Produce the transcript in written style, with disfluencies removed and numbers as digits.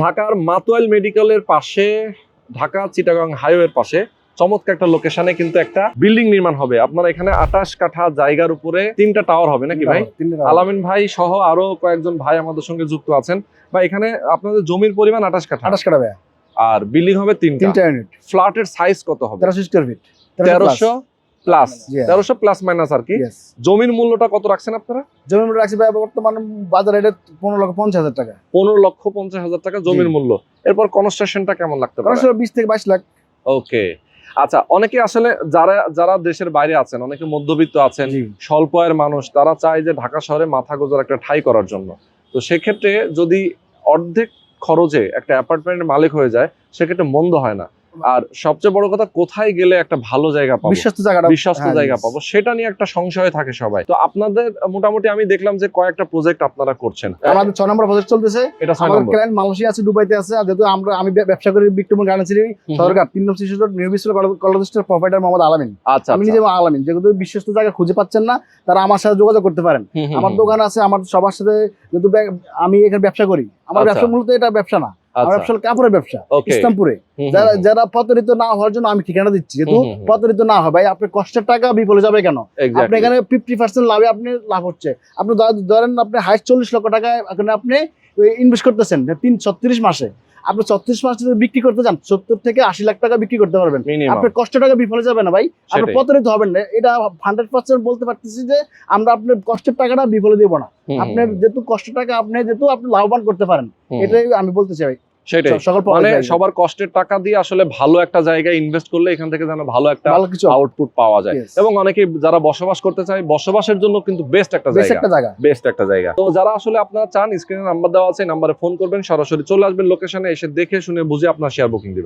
ঢাকার মাতোয়াইল মেডিকেলের পাশে, ঢাকা চিটাগাং হাইওয়ের পাশে চমৎকার একটা লোকেশনে কিন্তু একটা বিল্ডিং নির্মাণ হবে। আপনার এখানে 28 কাঠা জায়গার উপরে 3টা টাওয়ার হবে নাকি ভাই? আলামিন ভাই সহ আরো কয়েকজন ভাই আমাদের সঙ্গে যুক্ত আছেন। বা এখানে আপনাদের জমির পরিমাণ 28 কাঠা। 28 কাঠা ভাই। আর বিল্ডিং হবে 3টা ইউনিট। ফ্ল্যাটের সাইজ কত হবে? 1300 square feet. 1300 plus 1300 plus minus আর কি। জমির মূল্যটা কত রাখছেন আপনারা? জমির মূল্য রাখছি ভাই বর্তমান বাজার রেটে 15,50,000 টাকা। 15,50,000 টাকা জমির মূল্য। এরপর কনস্ট্রাকশনটা কেমন লাগতে পারে? 20 থেকে 22 লাখ। ওকে, আচ্ছা, অনেকে আসলে যারা দেশের বাইরে আছেন, অনেকে মধ্যবিত্ত আছেন, স্বল্প আয়ের মানুষ, তারা চায় যে ঢাকা শহরে মাথা গোজার একটা ঠাঁই করার জন্য। তো সেক্ষেত্রে যদি অর্ধেক খরচে একটা অ্যাপার্টমেন্টের মালিক হয়ে যায়, সেক্ষেত্রে মন্দ হয় না। আর সবচেয়ে বড় কথা, কোথায় গেলে একটা ভালো জায়গা পাবো, বিশ্বস্ত জায়গা পাবো, সেটা নিয়ে একটা সংশয় থাকে সবাই। তো আপনাদের মোটামুটি আমি দেখলাম যে কয়েকটা প্রজেক্ট আপনারা করছেন। আমাদের 6 নম্বর প্রজেক্ট চলতেছে। এটা আমাদের ক্লায়েন্ট মালয়েশিয়া আছে, দুবাইতে আছে। আর যেহেতু আমি ব্যবসা করি বিক্রমপুর গার্মেন্টসের সরকার 3 নম্বর সিস্টেম নিউ বিশ্বর কলেজের প্রোভাইডার মোহাম্মদ আলামিন। আচ্ছা, আমি নিজে আলামিন। যেহেতু বিশ্বস্ত জায়গা খুঁজে পাচ্ছেন না, তারা আমার সাথে যোগাযোগ করতে পারেন। আমার দোকান আছে, আমার সবার সাথে, যেহেতু আমি এখানে ব্যবসা করি। আমার ব্যবসা মূলত এটা ব্যবসা না, আমার ব্যবসা কাপড়ের ব্যবসা ইসলামপুরে। যারা প্রতারিত না হওয়ার জন্য আমি ঠিকানা দিচ্ছি, যেহেতু প্রতারিত না হয় ভাই, আপনার কষ্টের টাকা বিফলে যাবে কেন? আপনি এখানে 50% লাভে আপনি লাভ হচ্ছে। আপনি ধরেন আপনি হাইস্ট 40 লক্ষ টাকা এখানে আপনি ইনভেস্ট করতেছেন 36 মাসে। আপনি 36 মাসে যদি বিক্রি করতে চান 70 থেকে 80 লাখ টাকা বিক্রি করতে পারবেন। আপনার কষ্ট টাকা বিফলে যাবে না ভাই, আপনি প্রতারিত হবেন না। এটা 100% বলতে পারতেছি যে আমরা আপনার কষ্টের টাকাটা বিফলে দেবো না। আপনার যেহেতু কষ্ট টাকা আপনি লাভবান করতে পারেন, এটাই আমি বলতে চাই। সেটাই, মানে সবার কষ্টের টাকা দিয়ে আসলে ভালো একটা জায়গায় ইনভেস্ট করলে এখান থেকে যেন ভালো একটা আউটপুট পাওয়া যায়। এবং অনেকে যারা বসবাস করতে চায়, বসবাসের জন্য কিন্তু বেস্ট একটা জায়গা। তো যারা আসলে আপনারা চান, স্ক্রিনে নাম্বার দেওয়া আছে, নাম্বারে ফোন করবেন, সরাসরি চলে আসবেন লোকেশনে, এসে দেখে শুনে বুঝে আপনার শেয়ার বুকিং দিবেন।